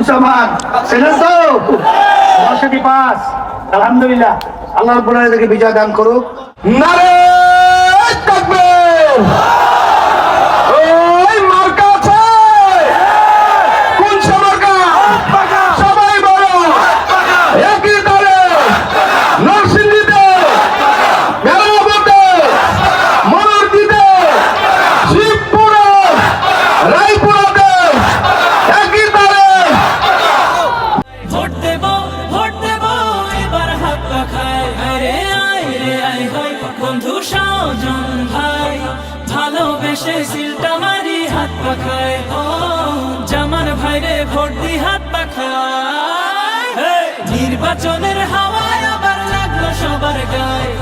আব্দুজ্জামান ছিলেন তো 65 আলহামদুলিল্লাহ আল্লাহ রাব্বুল আলামিন বিজয় দান করুক নারে তাকবীর ওই মার্কা আছে কোন মার্কা সবাই বলো একই দলে নরসিংদীতে মেরামতে মনোরদিতে শিবপুরে রায়পুরাতে একই দলে ভোট দেব এবার হাত পাখায় আরে আয় রে আয় হয় বন্ধু সজন ভাই ভালোবেসে সিলটা মারি হাত পাখায় ও জামান ভাইরে ভোট দি হাত পাখায় নির্বাচনের হাওয়ায় আবার লাগলো সবার গায়ে